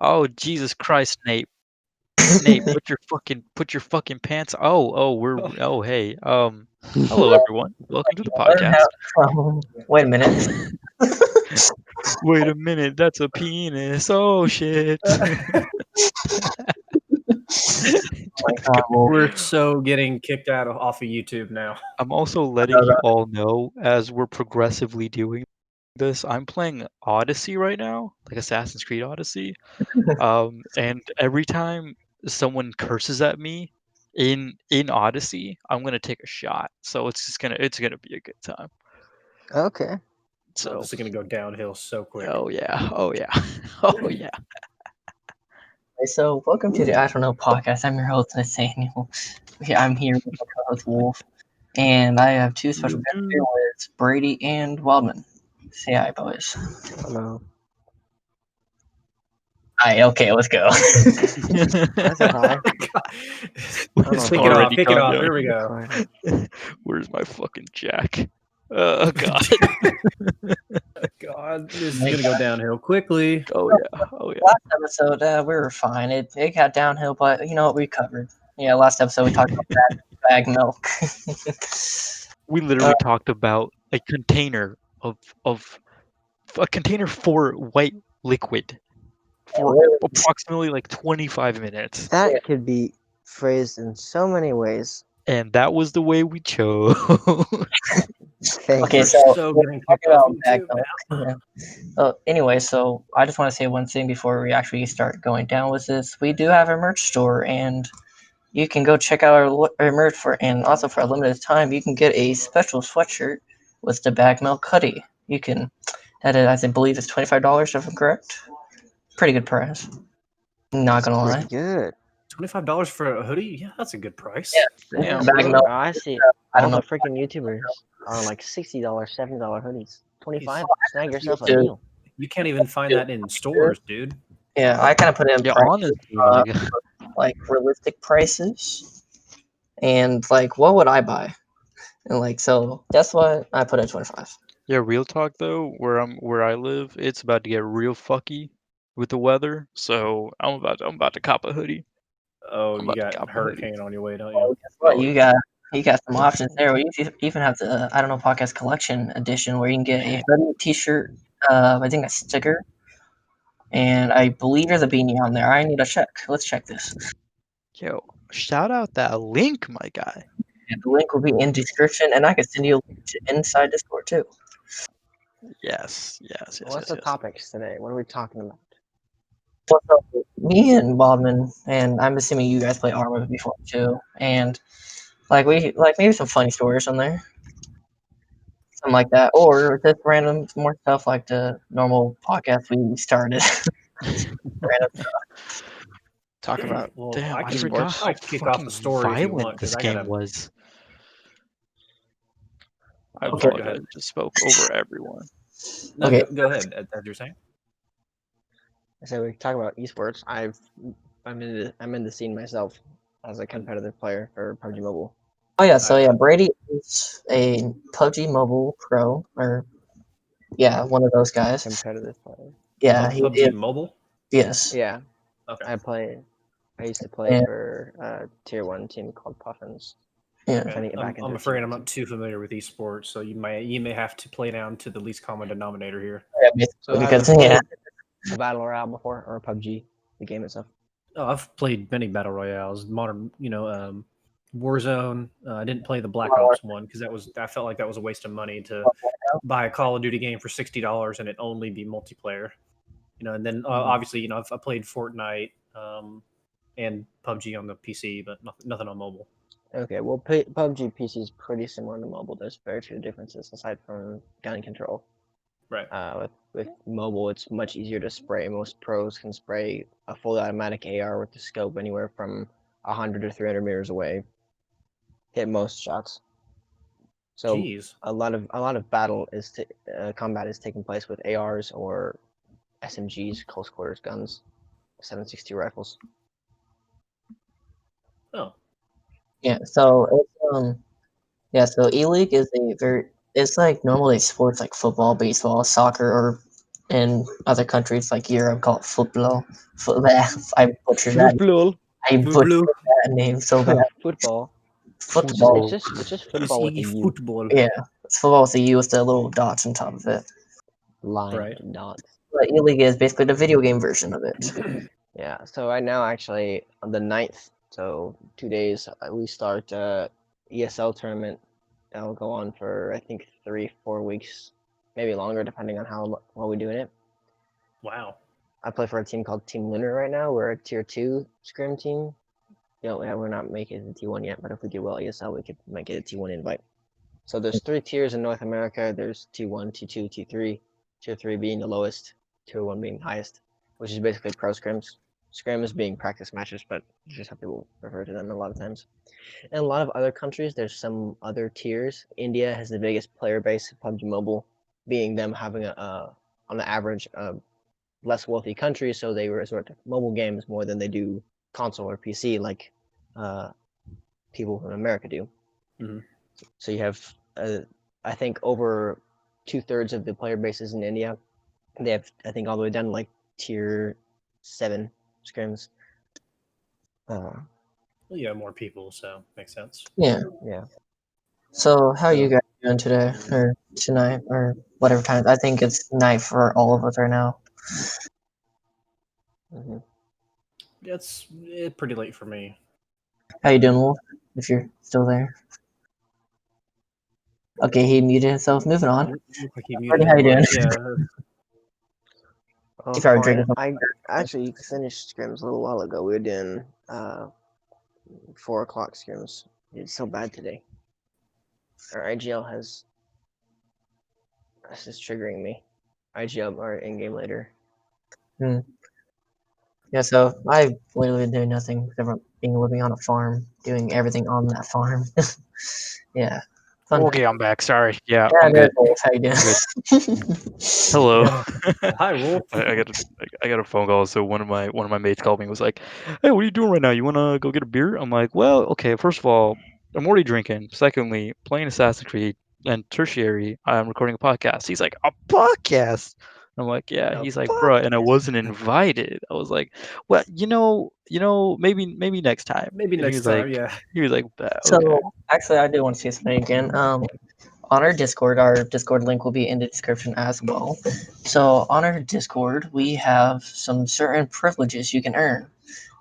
Oh, Jesus Christ, Nate. Nate, put your fucking pants. Oh, hey. Hello everyone. Welcome to the podcast. Wait a minute. Wait a minute, that's a penis. Oh shit. We're so getting kicked off of YouTube now. I'm also letting you all know as we're progressively doing this, I'm playing Odyssey right now, like Assassin's Creed Odyssey. And every time someone curses at me in Odyssey, I'm gonna take a shot. So it's gonna be a good time. Okay. So This is gonna go downhill so quick. oh yeah, oh yeah. So, welcome to the I Don't Know podcast. I'm your host, Nathenial. I'm here with my co-host, Wolf. And I have two special guests here with Brady and Wildman. Say hi, boys. Hello. Hi, okay, let's go. That's a hi. It's Pick already it off. gone Here we go. Where's my fucking jack? Oh god. God, this is gonna go downhill quickly. Oh yeah. Last episode, we were fine. It got downhill, but you know what? We covered. Yeah, last episode we talked about bag milk. We literally talked about a container of a container for white liquid for approximately like 25 minutes. That could be phrased in so many ways. And that was the way we chose. Thank Okay, you. so getting talk kicked off about bag YouTube milk. Yeah. Anyway, so I just want to say one thing before we actually start going down with this. We do have a merch store, and you can go check out our merch and also for a limited time, you can get a special sweatshirt with the bag milk hoodie. You can, I believe it's $25 if I'm correct. Pretty good price. Not gonna lie. Pretty good. $25 for a hoodie? Yeah, that's a good price. Yeah. Damn, Bag bro. milk. I see. I All don't the know. freaking YouTubers are like $60, $70 hoodies. 25. Snag yourself a Dude. deal. You can't even find that in stores, dude. Yeah, I kind of put it in Yeah, prices, honestly, like realistic prices, and like what would I buy, and like so that's why I put it at 25. yeah, real talk though, where I live, it's about to get real fucky with the weather. So I'm about to cop a hoodie. Oh, I'm you about to got cop a hurricane on your way, don't Well, you? guess what? Oh, You got some options there. We even have the I don't know podcast collection edition where you can get a hoodie, t-shirt, I think a sticker, and I believe there's a beanie on there. I need to check. Let's check this. yo, shout out that link, my guy. And the link will be in description, and I can send you a link to inside the store too. Yes. What's the topics today? What are we talking about? So, me and Wildman, and I'm assuming you guys play Arma before too, and like maybe some funny stories on there, something like that, or just random more stuff like the normal podcast we started. Random stuff. Talk about Well, Damn, I can forgot how kick off fucking the story if you violent want, this 'cause I game gotta- was. I Okay, go apologize. ahead. Just spoke over everyone. No, Okay. go ahead. As you're saying. So we talk about esports. I'm in the scene myself as a competitive player for PUBG Mobile. Oh yeah, so yeah, Brady is a PUBG Mobile pro, or yeah, one of those guys. Competitive player. Yeah, he PUBG is. Mobile. Yes. Yeah. Okay. I used to play Yeah. for a tier 1 team called Puffins. Yeah. Trying to get back into I'm the afraid team. I'm not too familiar with esports, so you may have to play down to the least common denominator here. Yeah, basically, So because have you yeah, played a battle royale before, or PUBG, the game itself? Oh, I've played many battle royales, modern, Warzone. I didn't play the Black Ops one because I felt like that was a waste of money to buy a Call of Duty game for $60 and it only be multiplayer. And then obviously, I've played Fortnite and PUBG on the PC, but nothing on mobile. Okay, well, PUBG PC is pretty similar to mobile. There's very few differences aside from gun control. Right. With mobile, it's much easier to spray. Most pros can spray a fully automatic AR with the scope anywhere from 100 to 300 meters away. Hit most shots. So Jeez. a lot of combat is taking place with ARs or SMGs, close quarters guns, 7.62 rifles. Oh. yeah. So so ELeague is it's like normally sports like football, baseball, soccer, or in other countries like Europe call it football. I butchered that. Football. I butchered that name so bad. Football. Football. It's just It's football with a Iggy U. football. Yeah, it's football with the U with the little dots on top of it. Line Right. dots. But ELeague is basically the video game version of it. Yeah. So right now, actually, on the 9th, so 2 days, we start ESL tournament. That'll go on for I think 3-4 weeks, maybe longer, depending on how well we do in it. Wow. I play for a team called Team Lunar right now. We're a tier 2 scrim team. We're not making it to T1 yet, but if we do well ESL, we could make it a T1 invite. So there's 3 tiers in North America. There's T1, T2, T3. Tier 3 being the lowest, Tier 1 being highest, which is basically pro scrims. Scrims being practice matches, but it's just how people refer to them a lot of times. In a lot of other countries, there's some other tiers. India has the biggest player base of PUBG Mobile, being them having on the average, less wealthy country, so they resort to mobile games more than they do console or PC, like people in America do. Mhm. So you have, I think, over 2/3 of the player bases in India. They have, I think, all the way down to like tier 7 scrims. Well, you have more people, so makes sense. Yeah. Yeah. So how are you guys doing today or tonight or whatever time? I think it's night for all of us right now. Mm-hmm. It's pretty late for me. How you doing, Wolf? If you're still there. Okay, he muted himself. Moving on. Look like he Freddie, muted how you him, doing? but yeah. Oh, If I were fine. drinking I actually finished scrims a little while ago. We were doing 4 o'clock scrims. It's so bad today. Our IGL has. This is triggering me. IGL or in game later. Yeah, so I've literally been doing nothing except being living on a farm, doing everything on that farm. Yeah. Fun. Okay, I'm back. Sorry. Yeah, Yeah, I'm there's good. Wolf. How you doing? Hello. Hi, Wolf. I got a phone call. So one of my mates called me and was like, "Hey, what are you doing right now? You wanna go get a beer?" I'm like, "Well, okay. First of all, I'm already drinking. Secondly, playing Assassin's Creed, and tertiary, I'm recording a podcast." He's like, "A podcast?" I'm like, "Yeah." A He's like, "Bruh," and I wasn't invited. I was like, "Well, maybe next time." Maybe And next time, yeah. he was like, So "Okay." actually, I do want to say something again. On our Discord link will be in the description as well. So on our Discord, we have some certain privileges you can earn.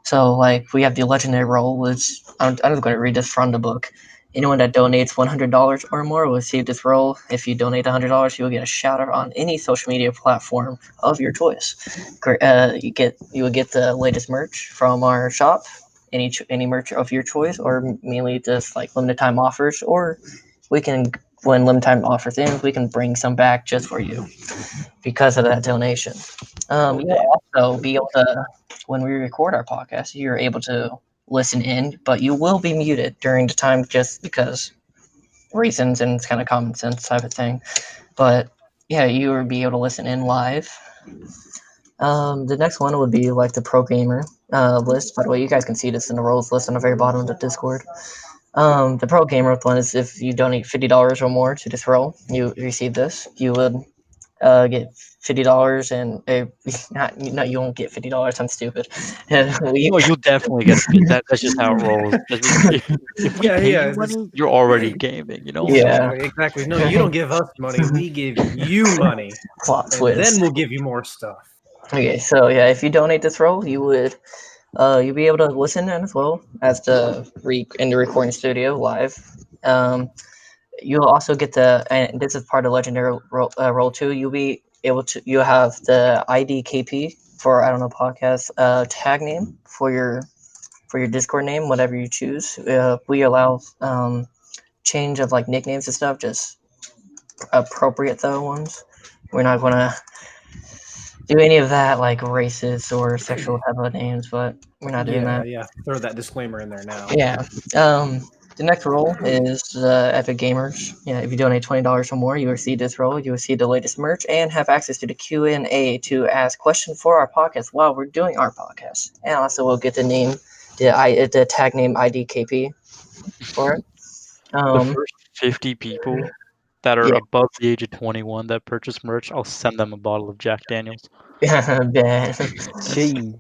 So like we have the legendary role, which I'm just going to read this from the book. Anyone that donates $100 or more will receive this role. If you donate $100, you will get a shout out on any social media platform of your choice. You will get the latest merch from our shop, any merch of your choice, or mainly just like limited time offers, or we can when limited time offers ends, we can bring some back just for you because of that donation. You'll also be able to, when we record our podcast, you're able to listen in, but you will be muted during the time just because reasons, and it's kind of common sense type of thing. But yeah, you will be able to listen in live. The next one would be like the pro gamer list. By the way, you guys can see this in the roles list on the very bottom of the Discord. The pro gamer one is if you donate $50 or more to this role, you receive this. You would get $50 and no, you won't get $50. I'm stupid. You'll definitely get a fee. That's just how it rolls. If we pay you money, you're already gaming. Yeah. Exactly. No, you don't give us money. We give you money. Plot And twist. then we'll give you more stuff. Okay, so yeah, if you donate this role, you would you'll be able to listen in as well as in the recording studio live. You'll also get and this is part of legendary role too. You'll be able to you'll have the IDKP for I don't know podcast tag name for your Discord name, whatever you choose. We allow change of like nicknames and stuff, just appropriate though ones. We're not gonna do any of that like racist or sexual type of names, but we're not doing that. Yeah. Throw that disclaimer in there now. Yeah. The next role is Epic Gamers. Yeah, if you donate $20 or more, you receive this role. You receive the latest merch and have access to the Q&A to ask questions for our podcast while we're doing our podcast. And also, we'll get the name, the tag name IDKP for it. The first 50 people that are Yeah. above the age of 21 that purchase merch, I'll send them a bottle of Jack Daniels. Ben. Gee.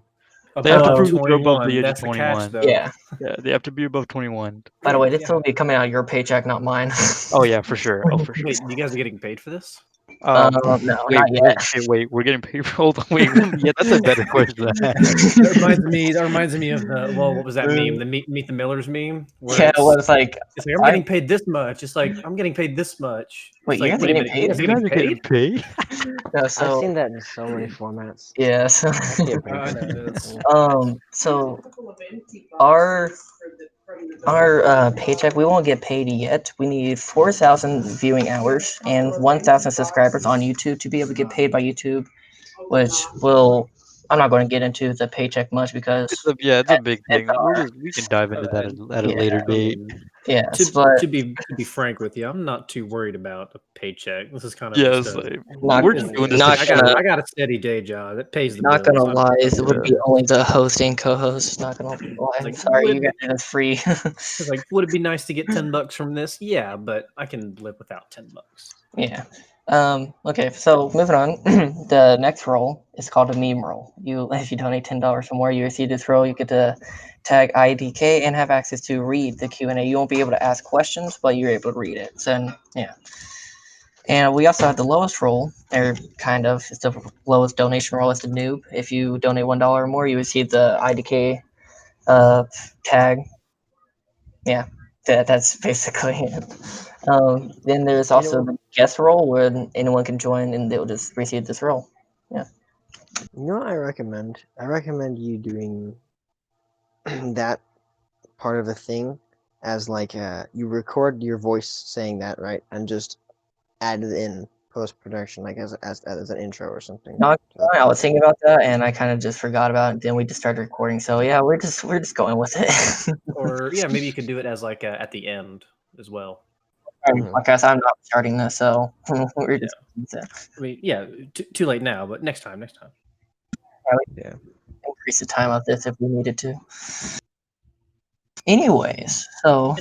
They have to Above prove that they're above 21. the age of That's the catch, 21. though. Yeah. Yeah, they have to be above 21. By the way, this Yeah. will be coming out of your paycheck, not mine. Oh yeah, for sure. Oh for sure. Wait, you guys are getting paid for this? No, Wait, not yet. wait, we're getting paid. Hold on, wait. Yeah, that's a better question to ask. That reminds me of the what was that meme? The Meet the Millers meme, where Yeah, it it's was like, I'm getting paid this much. It's like I'm getting paid this much. Wait, It's you like, guys are wait a getting minute, paid? you guys are You guys getting are getting paid? paid? no, I've so seen that in so many formats. yeah, so I can't believe I know. that. so our paycheck, we won't get paid yet. We need 4,000 viewing hours and 1,000 subscribers on YouTube to be able to get paid by YouTube, which will. I'm not going to get into the paycheck much because It's a big it's thing. We can dive into that at a yeah, later I date. mean, yes, but to be frank with you, I'm not too worried about a paycheck. This is kind of Yes, just a not, we're just doing this to not show. gonna I got a steady day job that pays the not bills. gonna lie, it would be Yeah. only the host and co-host. Not gonna lie. I'm Like, sorry, you guys are free. It's like, would it be nice to get $10 from this? Yeah, but I can live without $10. Yeah. Okay, so moving on. The next role is called a meme role. If you donate $10 or more, you receive this role. You get to tag IDK and have access to read the Q&A. You won't be able to ask questions, but you're able to read it. So yeah. And we also have the lowest role, or kind of, it's the lowest donation role as the noob. If you donate $1 or more, you receive the IDK tag. Yeah, that's basically it. Then there's also the guest role where anyone can join and they'll just receive this role. Yeah. You know what I recommend? I recommend you doing that part of the thing as like you record your voice saying that, right, and just add it in post production, like as an intro or something. I was thinking about that and I kind of just forgot about it. Then we just started recording. So yeah, we're just going with it. Or yeah, maybe you could do it as like at the end as well. Podcast. I'm not starting this, so we're just. I mean, yeah, too late now, but next time. Yeah. Increase the time of this if we needed to. Anyways, so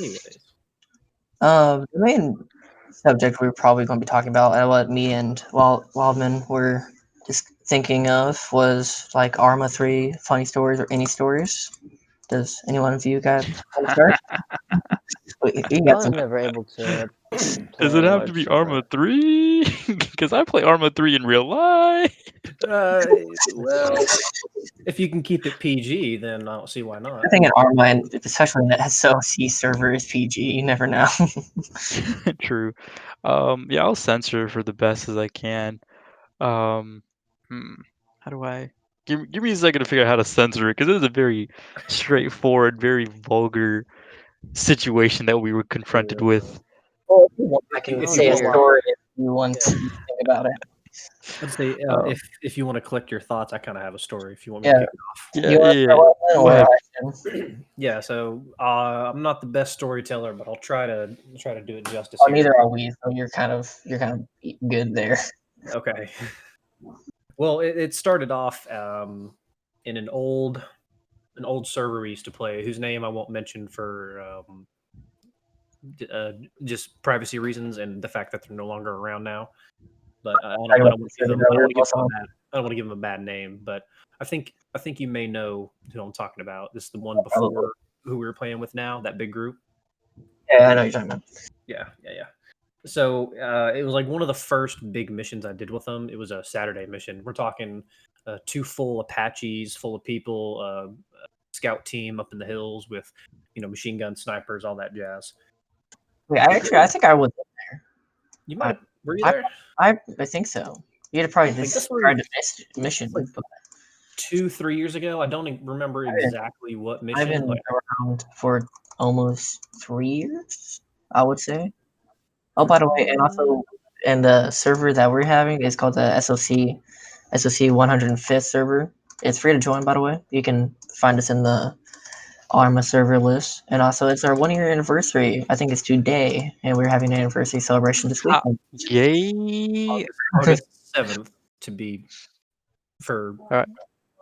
the main subject we're probably going to be talking about, and what me and Wildman were just thinking of, was like Arma 3 funny stories or any stories. Does anyone of you guys want to start? You got I'm some. never able to. Does it have to be Arma 3? Because I play Arma 3 in real life. Well, if you can keep it PG, then I don't see why not. I think in Arma, and especially in the SOC server, is PG. You never know. True. Yeah, I'll censor for the best as I can. How do I give me a second to figure out how to censor it, because it is a very straightforward, very vulgar situation that we were confronted with. Well, if you want, I can If say you a want, story if you want to think about it. Let's say if you want to collect your thoughts, I kind of have a story. If you want me to kick it off. You want to start with Go ahead. Yeah, so I'm not the best storyteller, but I'll try to do it justice. Oh, neither are we. So you're kind of good there. Okay. Well, it started off in an old server we used to play, whose name I won't mention for just privacy reasons and the fact that they're no longer around now. But I don't want to give them a bad name. But I think you may know who I'm talking about. This is the one before who we were playing with now, that big group. Yeah, I know you're talking about. Yeah. So it was like one of the first big missions I did with them. It was a Saturday mission. We're talking 2 full Apaches full of people, scout team up in the hills with machine gun snipers, all that jazz. Wait, I think I was there. You might have, were you there? I think so. You had probably described the mission. Like 2-3 years ago. I don't remember exactly what mission. I've been around for almost 3 years, I would say. Oh, by the way, and also, and the server that we're having is called the SOC 105th server. It's free to join, by the way. You can find us in the Arma server list. And also, it's our 1-year anniversary. I think it's today, and we're having an anniversary celebration this weekend. Yay! August 7th to be for. All right.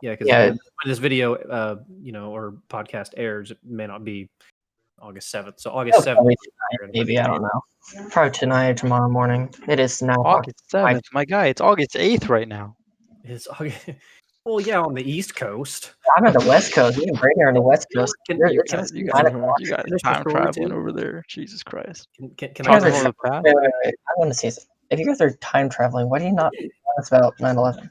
Yeah, because when this video, or podcast airs, it may not be August 7th. So August 7th. Maybe, I don't know. Probably tonight or tomorrow morning. It is 9 o'clock. August 7th, my guy. It's August 8th right now. It's August. Well, yeah, on the East Coast. I'm on the West Coast. Even right here on the West Coast. You guys time traveling over there. Jesus Christ. Can I Talking about the past? wait. I want to say something. If you guys are time traveling, why do you not tell us about 9/11?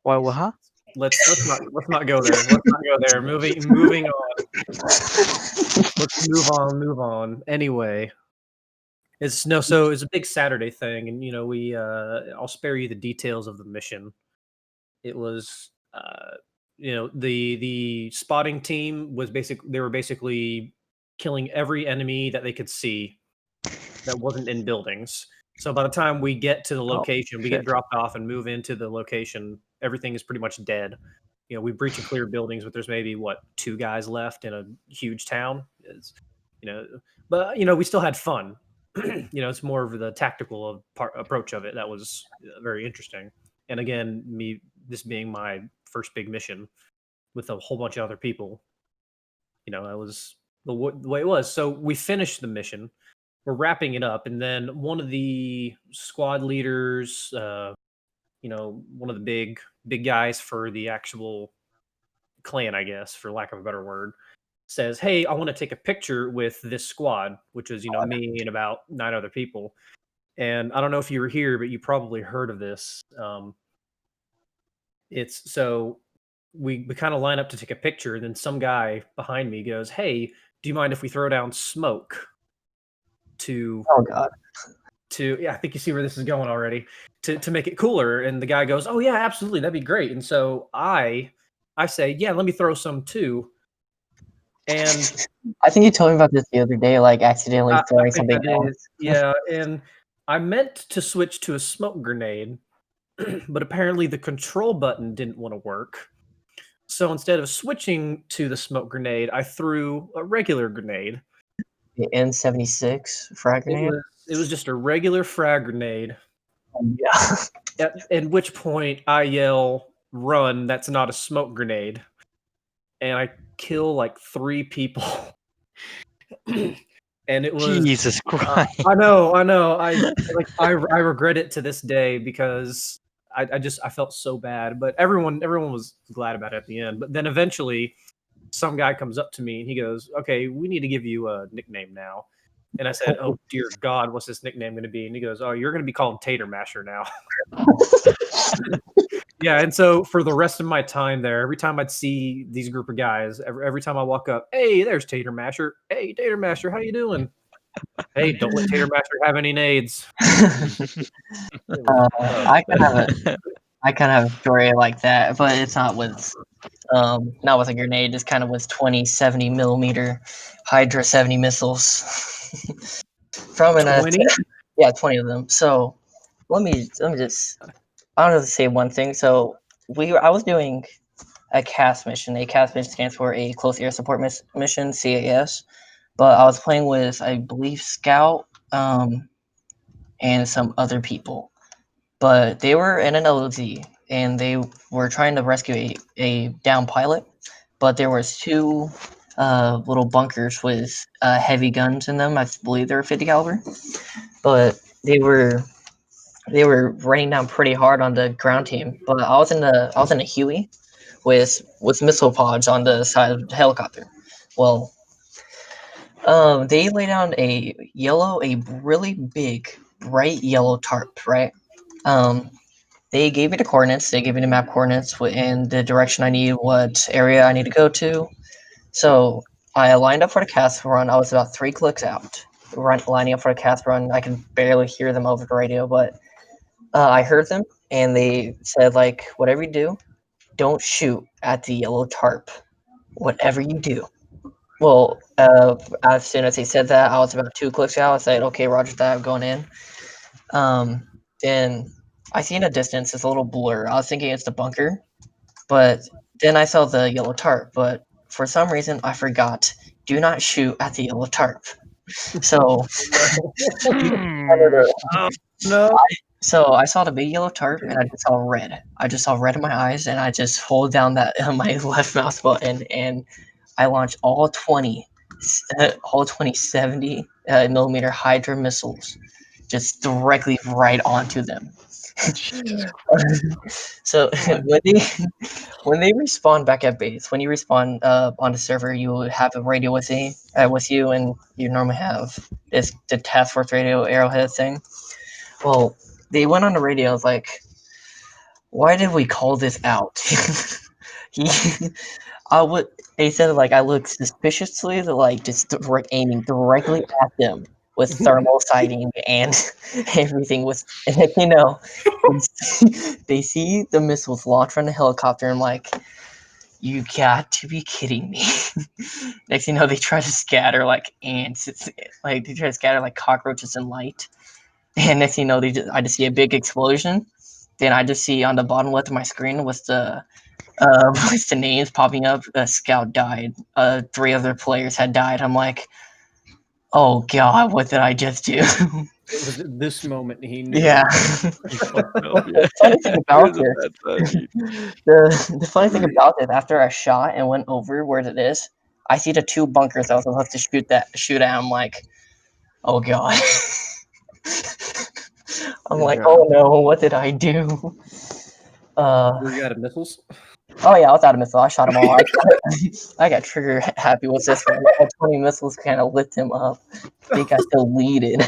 Why? What? Huh? Let's not go there. Let's not go there. Moving on. Let's move on. Anyway, so it's a big Saturday thing, and we I'll spare you the details of the mission. It was the spotting team was they were basically killing every enemy that they could see that wasn't in buildings. So by the time we get to the location, we get dropped off and move into the location, everything is pretty much dead. We breach and clear buildings, but there's maybe 2 guys left in a huge town. But we still had fun. It's more of the tactical approach of it that was very interesting. And again, this being my first big mission with a whole bunch of other people, that was the way it was. So we finished the mission. We're wrapping it up, and then one of the squad leaders, one of the big guys for the actual clan, I guess, for lack of a better word, says, "Hey, I want to take a picture with this squad," which is me and about 9 other people. And I don't know if you were here, but you probably heard of this. We kind of line up to take a picture, and then some guy behind me goes, "Hey, do you mind if we throw down smoke?" Oh God. I think you see where this is going already. To make it cooler, and the guy goes, "Oh yeah, absolutely, that'd be great." And so I say, "Yeah, let me throw some too." And I think you told me about this the other day, accidentally throwing something down. Yeah, and I meant to switch to a smoke grenade, but apparently the control button didn't want to work. So instead of switching to the smoke grenade, I threw a regular grenade. The N76 frag grenade? It was just a regular frag grenade. Yeah. At which point I yell, "Run, that's not a smoke grenade." And I kill 3 people. And it was Jesus Christ. I know. I regret it to this day because I felt so bad. But everyone was glad about it at the end. But then eventually some guy comes up to me and he goes, "Okay, we need to give you a nickname now." And I said, "Oh dear God, what's this nickname going to be?" And he goes, "Oh, you're going to be called Tater Masher now." Yeah, and so for the rest of my time there, every time I'd see these group of guys, every time I walk up, "Hey, there's Tater Masher. Hey, Tater Masher, how you doing?" "Hey, don't let Tater Masher have any nades." I kind of have a story like that, but it's not with a grenade. It's kind of with 20 70 millimeter Hydra 70 missiles from an 20? Yeah, 20 of them. So let me just I want to say one thing. So I was doing a CAS mission. A CAS mission stands for a Close Air Support Mission, CAS. But I was playing with, I believe, Scout and some other people. But they were in an LZ, and they were trying to rescue a downed pilot. But there was 2 little bunkers with heavy guns in them. I believe they were 50 caliber. But they were raining down pretty hard on the ground team. But I was in a Huey with missile pods on the side of the helicopter. Well, they lay down a really big, bright yellow tarp, right? They gave me the coordinates. They gave me the map coordinates and the direction I need, what area I need to go to. So I lined up for the cast run. I was about 3 clicks out, lining up for the cast run. I could barely hear them over the radio, but I heard them, and they said, whatever you do, don't shoot at the yellow tarp. Whatever you do. Well, as soon as he said that, I was about 2 clicks out. I said, "Okay, roger that, I'm going in." Then I see in the distance, it's a little blur. I was thinking it's the bunker, but then I saw the yellow tarp. But for some reason, I forgot, do not shoot at the yellow tarp. So, No. So I saw the big yellow tarp, and I just saw red. I just saw red in my eyes, and I just hold down my left mouse button, and I launched all 20 70 millimeter Hydra missiles just directly right onto them. So when they respawn back at base, when you respawn on the server, you will have a radio with you, and you normally have the task force radio arrowhead thing. Well, they went on the radio. It's like, why did we call this out? he, I would. They said like I looked suspiciously, like just aiming directly at them with thermal sighting and everything. With they see the missiles launched from the helicopter. And I'm like, you got to be kidding me! Next thing you know, they try to scatter like ants. Like they try to scatter like cockroaches in light. And next thing you know, I just see a big explosion. Then I just see on the bottom left of my screen with the with the names popping up. A scout died. 3 other players had died. I'm like, oh god, what did I just do? It was at this moment he knew. Yeah. The funny thing about the funny thing about it, after I shot and went over where it is, I see the 2 bunkers I was supposed to shoot at. I'm like, oh god. I'm like, oh no, what did I do? Were you out of missiles? Oh yeah, I was out of missiles. I shot them all. I got trigger happy with this one. All 20 missiles kind of lit him up. I think I still leaded.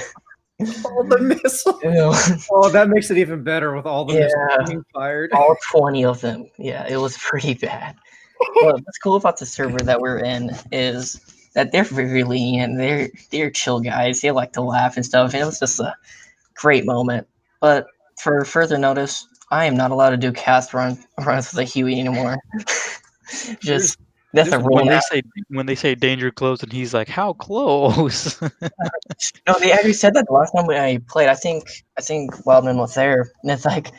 All the missiles. Oh, that makes it even better with all the missiles being fired. All 20 of them. Yeah, it was pretty bad. But what's cool about the server that we're in is that they're very lenient. They're chill guys. They like to laugh and stuff. And it was just a great moment. But for further notice, I am not allowed to do cast runs with a Huey anymore. Just that's a rule. When they say danger close, and he's like, "How close?" No, they actually said that the last time I played. I think Wildman was there, and it's like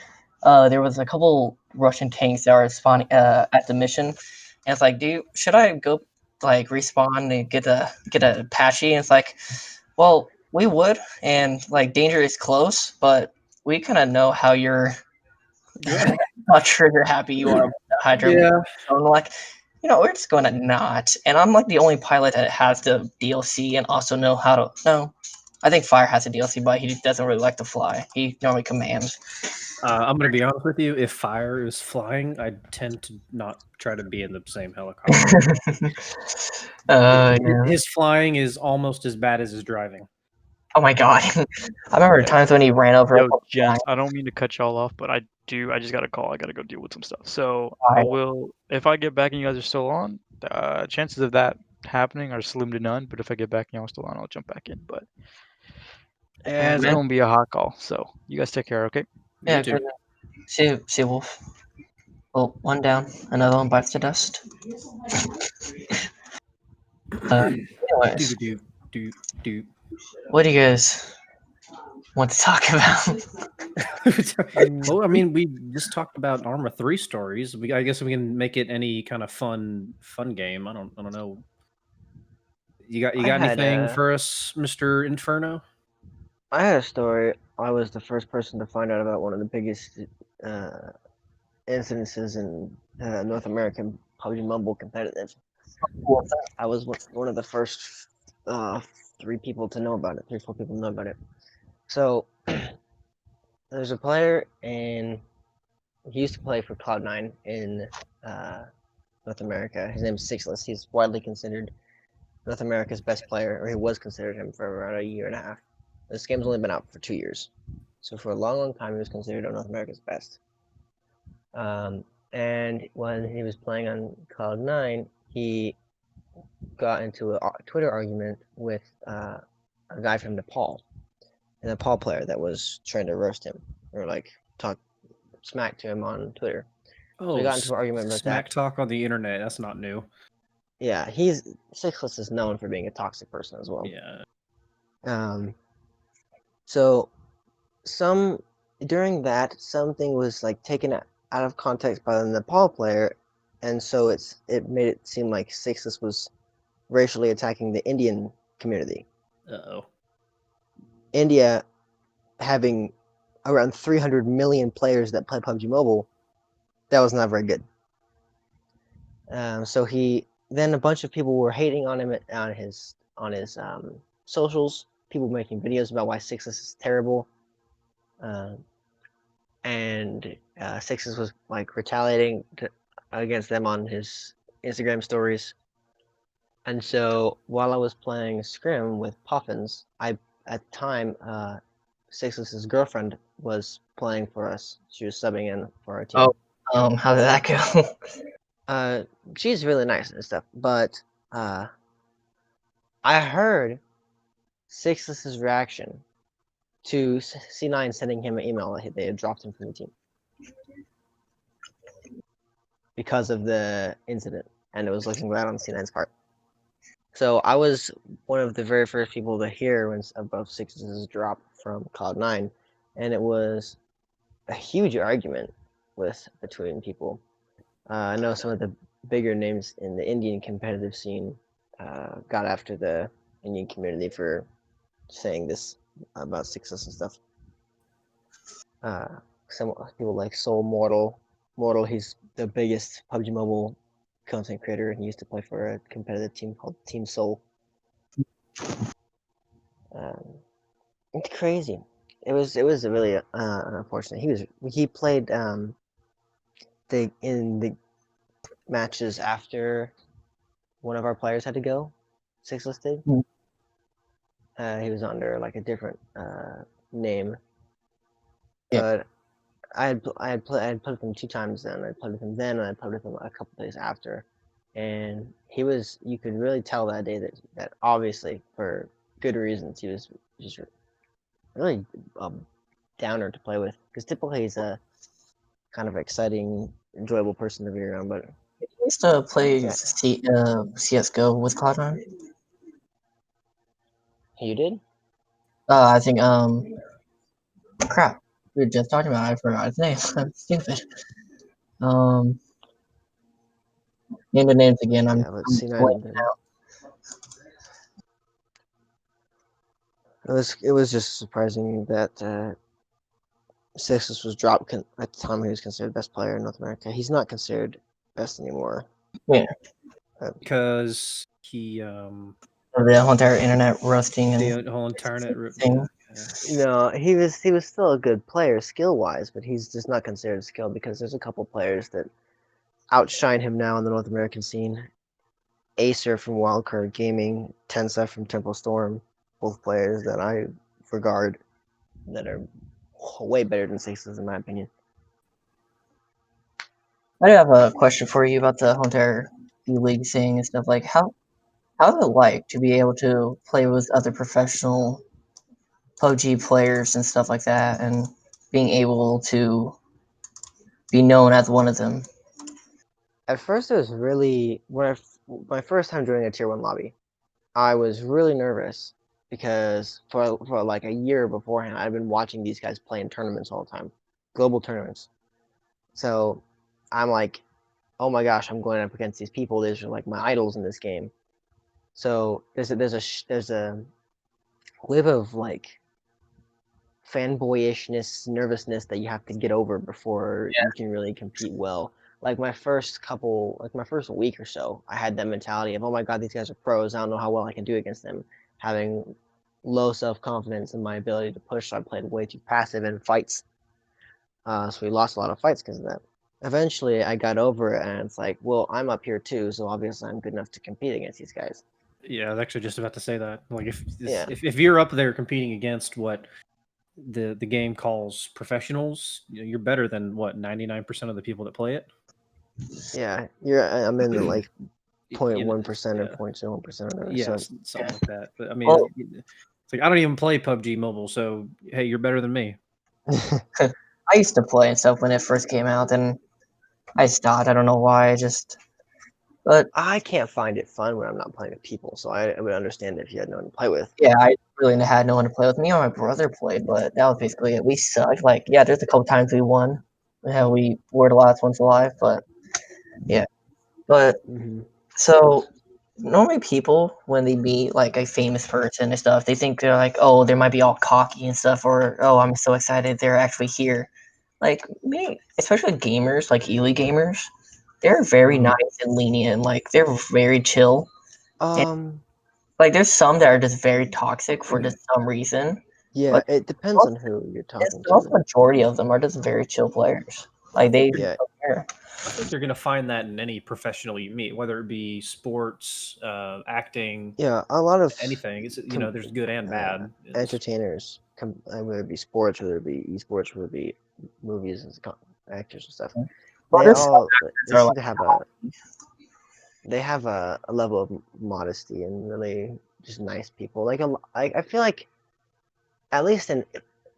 there was a couple Russian tanks that were spawning at the mission, and it's like, should I go like respawn and get a Apache? And it's like, well, we would, and like danger is close, but we kind of know how you're not trigger happy you are with the Hydra. Yeah. So I'm like, we're just going to not. And I'm like the only pilot that has the DLC and also know how to. No, I think Fire has a DLC, but he doesn't really like to fly. He normally commands. I'm going to be honest with you. If Fire is flying, I tend to not try to be in the same helicopter. His flying is almost as bad as his driving. Oh my god! I remember times when he ran over. Yo, gents, I don't mean to cut y'all off, but I just got a call. I got to go deal with some stuff. So I will, if I get back and you guys are still on, chances of that happening are slim to none. But if I get back and y'all are still on, I'll jump back in. But it's gonna be a hot call. So you guys take care, okay? Yeah, good. See Wolf. Well, one down, another one bites the dust. Anyways, what do you guys want to talk about? Well, I mean, we just talked about Arma 3 stories. I guess we can make it any kind of fun game. I don't know. You got anything for us, Mr. Inferno? I had a story. I was the first person to find out about one of the biggest incidences in North American PUBG Mobile competitive. I was one of the first 3 people to know about it. 3-4 people know about it. So there's a player, and he used to play for Cloud9 in North America. His name is Sixless. He's widely considered North America's best player, or he was considered him for around a year and a half. This game's only been out for 2 years. So for a long time, he was considered North America's best. And when he was playing on Cloud9, he got into a Twitter argument with a guy from Nepal, a Nepal player that was trying to roast him or like talk smack to him on Twitter. Oh, so we got into an argument about smack talk on the internet. That's not new. Yeah, Sixless is known for being a toxic person as well. Yeah. So during that, something was like taken out of context by the Nepal player, and so it made it seem like Sixless was racially attacking the Indian community. Uh-oh. India, having around 300 million players that play PUBG Mobile, that was not very good. So he then a bunch of people were hating on him on his socials. People making videos about why Sixes is terrible, and Sixes was like retaliating against them on his Instagram stories. And so while I was playing Scrim with Puffins, at the time Sixes' girlfriend was playing for us. She was subbing in for our team. How did that go? She's really nice and stuff, but I heard Sixes' reaction to C9 sending him an email that they had dropped him from the team because of the incident, and it was looking bad on C9's part. So I was one of the very first people to hear when above Sixes' drop from Cloud9, and it was a huge argument between people. I know some of the bigger names in the Indian competitive scene got after the Indian community for saying this about Sixes and stuff. Some people like Soul Mortal. He's the biggest PUBG Mobile content creator, and he used to play for a competitive team called Team Soul. It's crazy. It was really unfortunate. He played in the matches after one of our players had to go, Sixless did. He was under like a different name, but I had played with him 2 times then. I played with him then, and I played with him a couple days after, and you could really tell that day that obviously for good reasons he was just really downer to play with, because typically he's a kind of exciting, enjoyable person to be around. But he used to play CS:GO with Cloud9. You did? I think crap. We were just talking about it. I forgot his name. I'm stupid. Name the names again. I'm blanking out. It was just surprising that Sixes was dropped at the time. He was considered best player in North America. He's not considered best anymore. Yeah. Because he the whole entire internet rusting and the whole internet thing. No, he was still a good player skill wise, but he's just not considered skilled because there's a couple players that outshine him now in the North American scene. Acer from Wildcard Gaming, Tensa from Temple Storm, both players that I regard that are way better than Sixes in my opinion. I do have a question for you about the whole entire ELeague thing and stuff. Like, how is it like to be able to play with other professional PUBG players and stuff like that, and being able to be known as one of them? At first, it was really my first time joining a tier 1 lobby. I was really nervous because for like a year beforehand, I'd been watching these guys play in tournaments all the time, global tournaments. So I'm like, oh my gosh, I'm going up against these people. These are like my idols in this game. So there's a wave of like fanboyishness, nervousness that you have to get over before you can really compete well. Like my first week or so, I had that mentality of, oh my god, these guys are pros. I don't know how well I can do against them. Having low self-confidence in my ability to push, so I played way too passive in fights. So we lost a lot of fights because of that. Eventually, I got over it, and it's like, well, I'm up here too, so obviously I'm good enough to compete against these guys. Yeah, I was actually just about to say that. Like, if you're up there competing against what the game calls professionals, you're better than what 99% of the people that play it. Yeah, I'm in the like 0.1% or 0.01%. Yeah, something like that. But I mean, it's like I don't even play PUBG Mobile, so hey, you're better than me. I used to play and stuff when it first came out, and I stopped. I don't know why. But I can't find it fun when I'm not playing with people, so I would understand if you had no one to play with. Yeah, I really had no one to play with. Me and my brother played, but that was basically it. We sucked. Like, yeah, there's a couple times we won. Yeah, we were the last ones alive, but yeah. But so normally people, when they meet like a famous person and stuff, they think they're like, oh, they might be all cocky and stuff, or oh, I'm so excited they're actually here. Like me, especially gamers, like ELeague gamers, they're very nice and lenient. Like they're very chill. Like there's some that are just very toxic for just some reason. Yeah, But it depends on who you're talking the to. majority of them are just very chill players. Like they Yeah. don't care. I think you're going to find that in any professional you meet, whether it be sports, acting, Yeah, a lot of anything. It's there's good and bad. entertainers, whether it be sports, whether it be esports, whether it be movies and actors and stuff. Well, They all are seem like to have a level of modesty and really just nice people. Like I feel like, at least in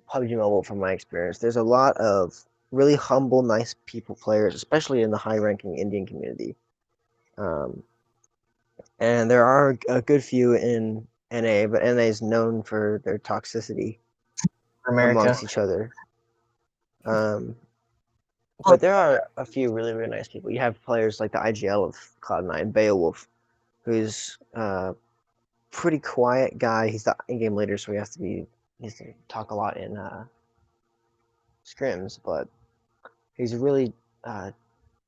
PUBG Mobile, from my experience, there's a lot of really humble, nice people players, especially in the high-ranking Indian community. And there are a good few in NA, but NA is known for their toxicity amongst each other. But there are a few really, really nice people. You have players like the IGL of Cloud9, Beowulf, who's a pretty quiet guy. He's the in-game leader, so he has to talk a lot in scrims, but he's really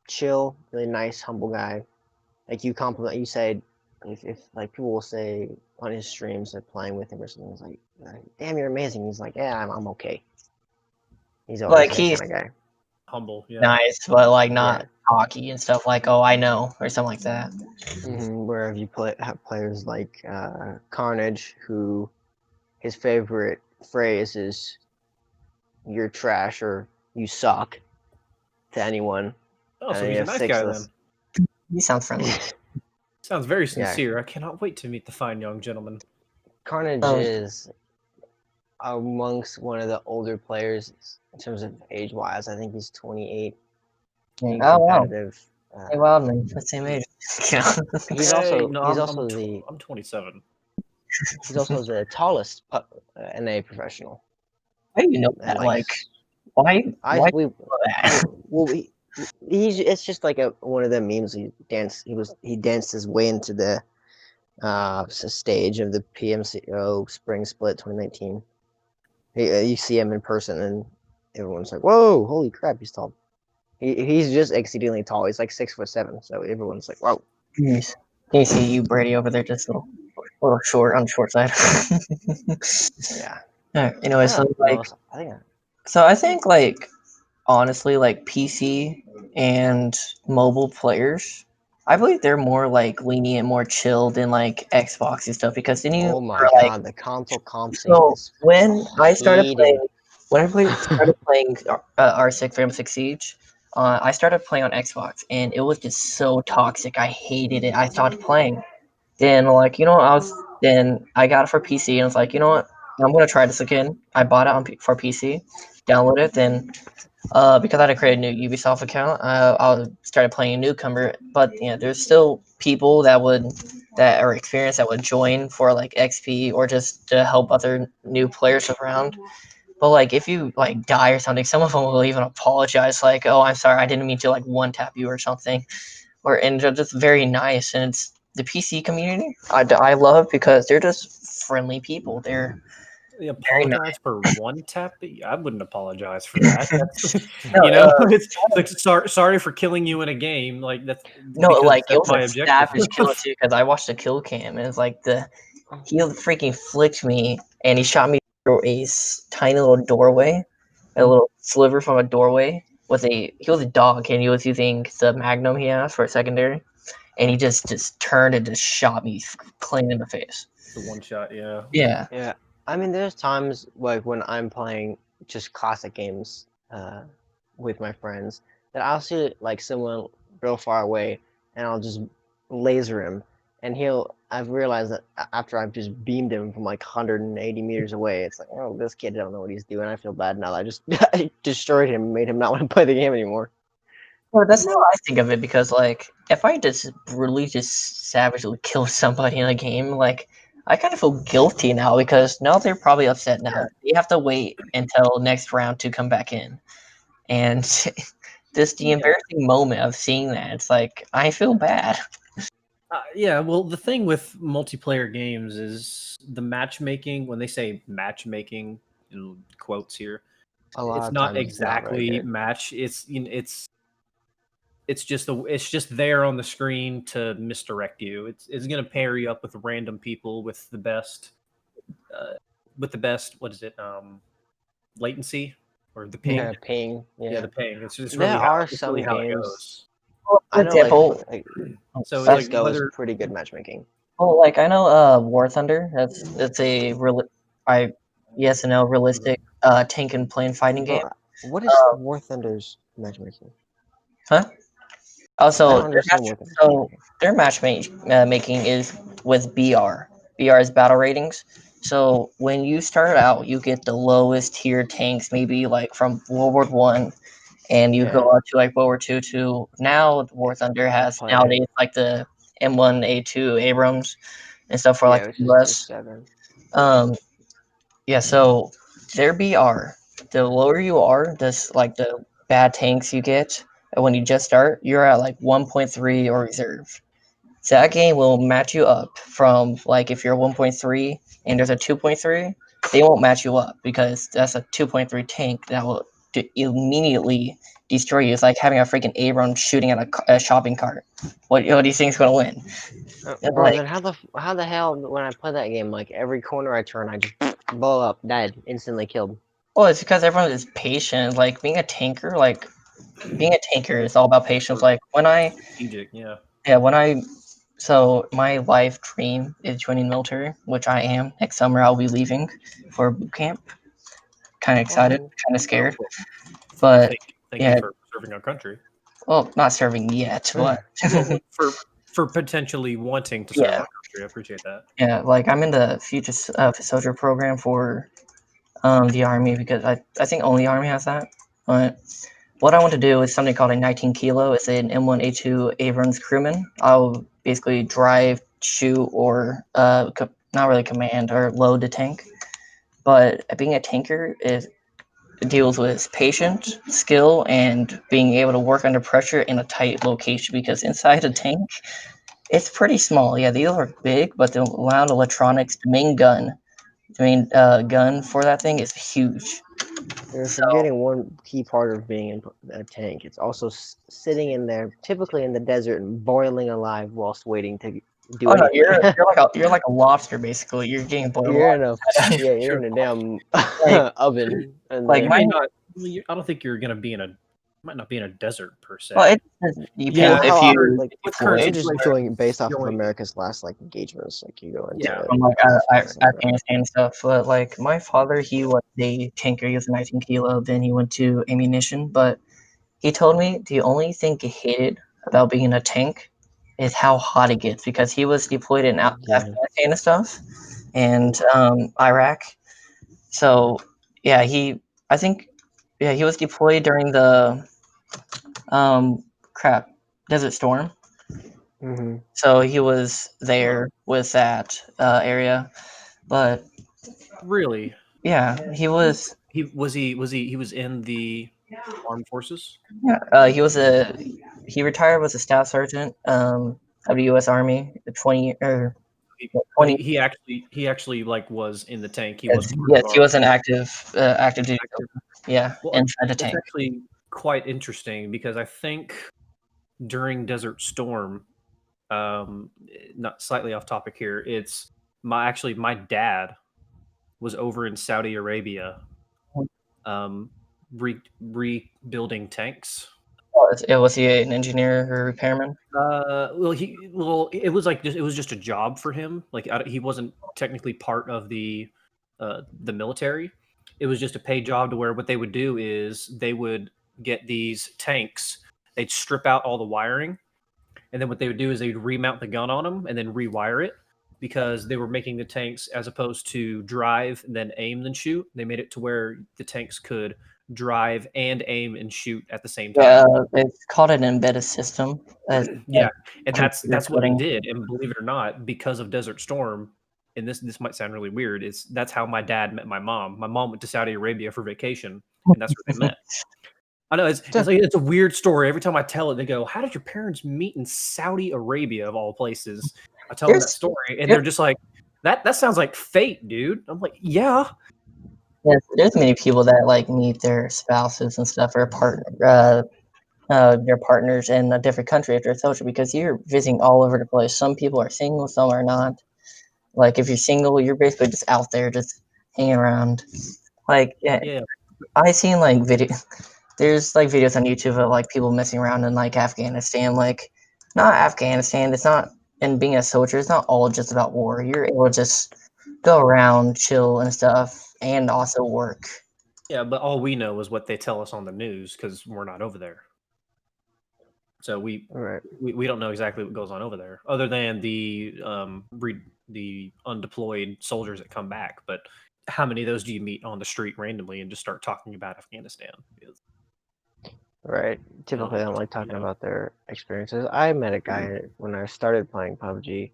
chill, really nice, humble guy. Like you say, if like people will say on his streams that playing with him or something, it's like, damn, you're amazing. He's like, yeah, I'm okay. He's always like that he's kind of guy. Humble, yeah. Nice, but like not cocky and stuff. Like, oh, I know, or something like that. Where you have players like Carnage, who his favorite phrase is "you're trash" or "you suck" to anyone. Oh, so he's a nice guy then. He sounds friendly. Sounds very sincere. Yeah. I cannot wait to meet the fine young gentleman. Carnage is amongst one of the older players in terms of age-wise. I think he's 28. Being competitive. Wow. Hey, Wildman, the same age. I'm 27. He's also the tallest NA professional. How do you know that? Like, why? It's just like one of the memes. He danced his way into the stage of the PMCO Spring Split 2019. You see him in person, and everyone's like, "Whoa, holy crap, he's tall." He's just exceedingly tall. He's like 6'7", so everyone's like, "Wow." Can you see you, Brady, over there, just a little short on the short side? Yeah. Anyway, so I think like honestly, like PC and mobile players, I believe they're more like lenient, more chill than like Xbox and stuff, because then you. Oh my god, the console comp scene. So when I started playing, started playing R6 Rainbow Six Siege, I started playing on Xbox, and it was just so toxic. I hated it. I stopped playing. Then like then I got it for PC, and I was like, you know what, I'm gonna try this again. I bought it for PC, downloaded it, then. Because I had to create a new Ubisoft account, I started playing a newcomer. But there's still people that are experienced that would join for like XP or just to help other new players around. But like if you like die or something, some of them will even apologize, like, "Oh, I'm sorry, I didn't mean to like one tap you or something," and they're just very nice. And it's the PC community I love because they're just friendly people. They're apologize for one tap. I wouldn't apologize for that. It's like sorry for killing you in a game. Like that's it was my savage kill too, because I watched the kill cam, and it's like he freaking flicked me, and he shot me through a tiny little doorway, a little sliver from a doorway. He was a dog, and he was using the Magnum he has for a secondary, and he just turned and just shot me clean in the face. The one shot, yeah. Yeah. I mean, there's times like when I'm playing just classic games with my friends that I'll see like someone real far away, and I'll just laser him, and I've realized that after I've just beamed him from like 180 meters away, it's like, oh, this kid don't know what he's doing. I feel bad now. I destroyed him, made him not want to play the game anymore. Well, that's how I think of it, because like if I just brutally just savagely kill somebody in a game, like I kind of feel guilty now, because now they're probably upset now. You have to wait until next round to come back in. And the embarrassing moment of seeing that, it's like, I feel bad. Yeah, well, the thing with multiplayer games is the matchmaking. When they say matchmaking, in quotes here, it's not exactly match. It's it's just there on the screen to misdirect you. It's going to pair you up with random people with the best what is it, latency or the ping. Yeah, ping. Yeah, the ping. It's just There really are it's really some how it games. goes. I know, example, So it's like CS:GO is whether pretty good matchmaking. well, like I know War Thunder. That's a yes and no realistic tank and plane fighting game. What is War Thunder's matchmaking? Huh? I Also, don't understand War Thunder. so their matchmaking is with BR. BR is battle ratings. So when you start out, you get the lowest tier tanks, maybe like from World War One, and you go up to like World War Two. To now, War Thunder has nowadays like the M1A2 Abrams and stuff for like the US. Yeah. So their BR, the lower you are, this like the bad tanks you get when you just start, you're at like 1.3 or reserve. So that game will match you up from like if you're 1.3 and there's a 2.3, they won't match you up because that's a 2.3 tank that will immediately destroy you. It's like having a freaking Abram shooting at a shopping cart. What do you think is going to win? Bro, then how the hell when I play that game, like every corner I turn, I just blow up, dead, instantly killed. Well, it's because everyone is patient. Like being a tanker is all about patience. Like when I strategic, so my life dream is joining the military, which I am. Next summer I'll be leaving for boot camp. Kind of excited, kind of scared, but thank you for serving our country. Well, not serving yet, but for potentially wanting to serve our country. I appreciate that. Yeah, like I'm in the future soldier program for the Army because I think only Army has that. But what I want to do is something called a 19 kilo. It's an M1A2 Abrams crewman. I'll basically drive, shoot, or not really command or load the tank. But being a tanker deals with patience, skill, and being able to work under pressure in a tight location. Because inside a tank, it's pretty small. Yeah, these are big, but the amount of electronics, the main gun for that thing is huge. You're forgetting one key part of being in a tank. It's also sitting in there, typically in the desert, and boiling alive whilst waiting to do anything. You're like a lobster, basically. You're getting boiled. You're in a damn oven. And like I don't think you're gonna be might not be in a desert per se. Well, I'm just going based off of America's last engagements, like you go into Afghanistan and stuff. But like my father, he was a tanker. He was a 19 kilo. Then he went to ammunition. But he told me the only thing he hated about being in a tank is how hot it gets because he was deployed in Afghanistan and stuff, and Iraq. So yeah, he was deployed during the Desert Storm. Mm-hmm. So he was there with that area, but really, yeah, he was. He was in the armed forces. Yeah, he retired as a staff sergeant of the U.S. Army. 20 or 20. He actually like was in the tank. He was an active duty. Yeah, inside the tank. It's actually quite interesting because I think during Desert Storm, not slightly off topic here, it's my dad was over in Saudi Arabia, rebuilding tanks. Was he an engineer or repairman? It was just a job for him. Like he wasn't technically part of the military. It was just a paid job to where what they would do is they would get these tanks, they'd strip out all the wiring, and then what they would do is they'd remount the gun on them and then rewire it because they were making the tanks, as opposed to drive, then aim, then shoot, they made it to where the tanks could drive and aim and shoot at the same time. Yeah, it's called an embedded system. And that's what it did. And believe it or not, because of Desert Storm, and this might sound really weird, that's how my dad met my mom. My mom went to Saudi Arabia for vacation, and that's where they met. I know it's a weird story. Every time I tell it, they go, "How did your parents meet in Saudi Arabia of all places?" I tell them that story, and they're just like, "That sounds like fate, dude." I'm like, "Yeah." There's many people that like meet their spouses and stuff or partner their partners in a different country if they're a soldier, because you're visiting all over the place. Some people are single, some are not. Like if you're single, you're basically just out there, just hanging around. Like Yeah, I seen like video. There's like videos on YouTube of like people messing around in like Afghanistan. Like not Afghanistan. It's not. And being a soldier, it's not all just about war. You're able to just go around, chill and stuff, and also work. yeah, but all we know is what they tell us on the news because we're not over there. So Right. we don't know exactly what goes on over there, other than the undeployed soldiers that come back. But how many of those do you meet on the street randomly and just start talking about Afghanistan? Right. Typically, I don't like talking about their experiences. I met a guy when I started playing PUBG,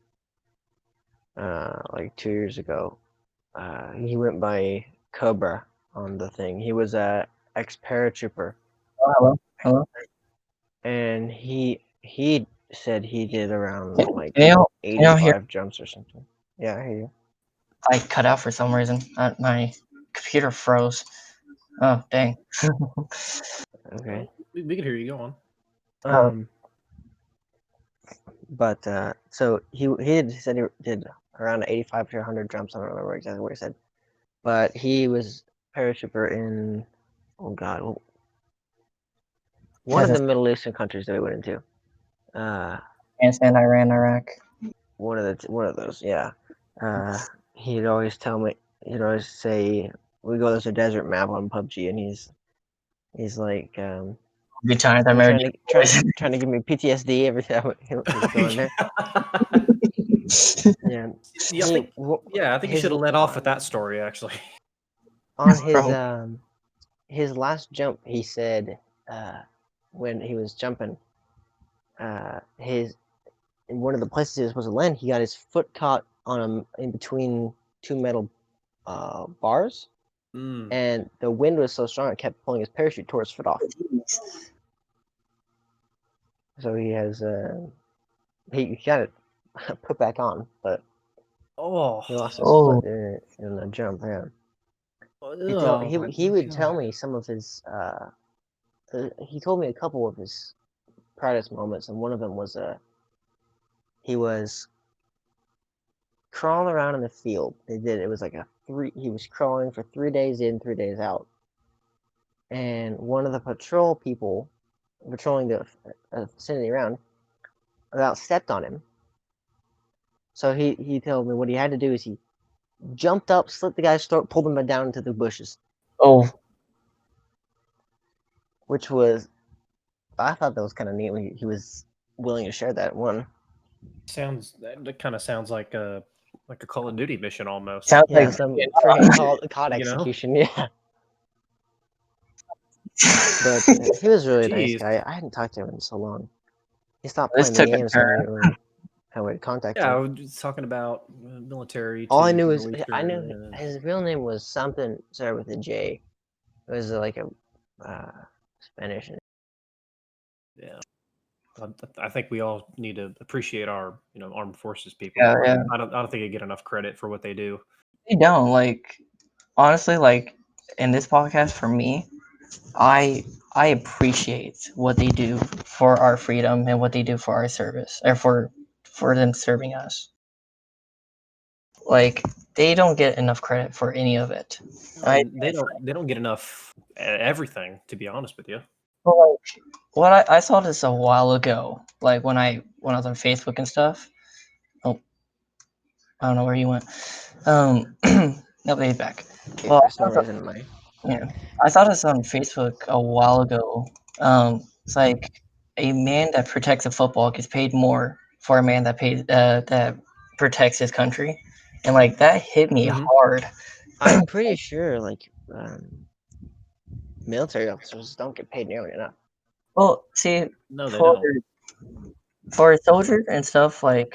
like 2 years ago. He went by Cobra on the thing. He was a ex-paratrooper, Oh, hello. and he said he did around like Can you 85 hear? jumps or something. Yeah, I hear you. I cut out for some reason. My computer froze. Oh dang. Okay. We can hear you. Go on. Um, but so he said he did around 85 to 100 jumps. I don't remember exactly what he said, but he was paratrooper in one of the Middle Eastern countries that we went into. Afghanistan, Iran, Iraq. One of those, yeah. He'd always tell me. He'd always say, "We go. There's a desert map on PUBG," and he's like, Good times. trying to give me PTSD every time he's going there. Yeah. I think you should have let off with that story actually. On his last jump, he said, when he was jumping, in one of the places he was supposed to land, he got his foot caught on him in between two metal bars, and the wind was so strong it kept pulling his parachute, tore his foot off. So he has he got it put back on, but he lost his foot in the jump. Yeah. He would tell me some of his. He told me a couple of his proudest moments, and one of them was he was crawling around in the field. It was like he was crawling for 3 days in, 3 days out. And one of the patrol people patrolling the vicinity around about stepped on him. So he told me what he had to do is he jumped up, slit the guy's throat, pulled him down into the bushes. Oh. Which was, I thought that was kind of neat. He was willing to share that one. That kind of sounds like a Call of Duty mission almost. Sounds Yeah, like some freaking COD execution. Yeah. But he was a really nice guy. I hadn't talked to him in so long. He stopped playing the game, so I didn't really have a way to contact him. Yeah, I was just talking about military. All I knew is I knew his real name was something started with a J. It was like a Spanish. Yeah, I think we all need to appreciate our armed forces people. Yeah. I don't think they get enough credit for what they do. They don't. Like honestly, like in this podcast for me, I appreciate what they do for our freedom and what they do for our service, or for them serving us. Like they don't get enough credit for any of it. They don't get enough everything, to be honest with you. Well, like, I saw this a while ago, like when I was on Facebook and stuff. Oh, I don't know where you went. Nobody's back. Well, For some reason, I saw this on Facebook a while ago. It's like a man that protects a football gets paid more for a man that that protects his country, and like that hit me hard. I'm pretty sure like military officers don't get paid nearly enough. Well, see, no, they don't. For a soldier and stuff, like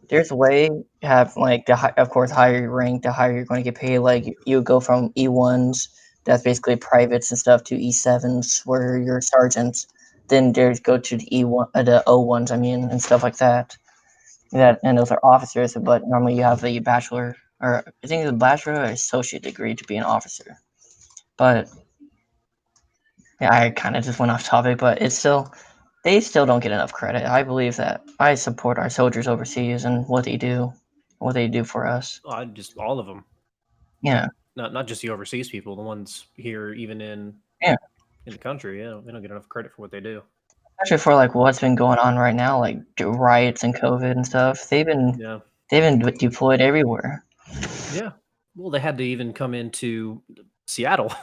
there's a way you have like of course higher your rank, the higher you're going to get paid. Like you go from E1s, that's basically privates and stuff, to E7s where you're sergeants. Then there's go to the the O1s, I mean, and stuff like that. And those are officers, but normally you have a bachelor, or I think it's a bachelor or associate degree to be an officer. But I kind of just went off topic, but they still don't get enough credit. I believe that I support our soldiers overseas and what they do for us. Just all of them. Yeah. Not just the overseas people, the ones here, even in the country. Yeah, they don't get enough credit for what they do. Especially for like what's been going on right now, like riots and COVID and stuff. They've been deployed everywhere. Yeah. Well, they had to even come into Seattle.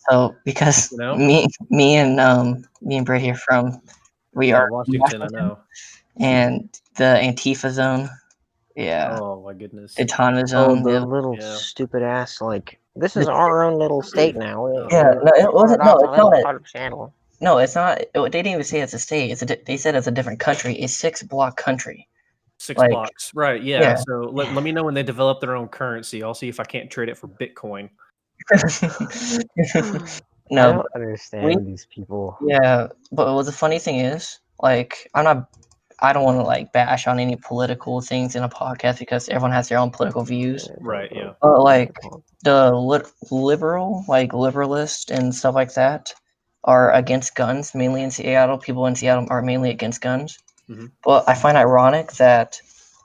So because me and Britt here we are Washington, I know. And the Antifa zone. Yeah. Oh my goodness. The autonomous zone. The little stupid ass, like, this is our own little state now. Yeah, no, it wasn't. No, it's not part of Seattle. No, it's not. They didn't even say it's a state. They said it's a different country. A 6-block country. 6 blocks, right? Yeah. So let me know when they develop their own currency. I'll see if I can't trade it for Bitcoin. No, I don't understand these people. Yeah, but the funny thing is, like, I don't want to like bash on any political things in a podcast because everyone has their own political views. Right. Yeah. But like the liberalist and stuff like that are against guns, mainly in Seattle. People in Seattle are mainly against guns. Mm-hmm. But I find ironic that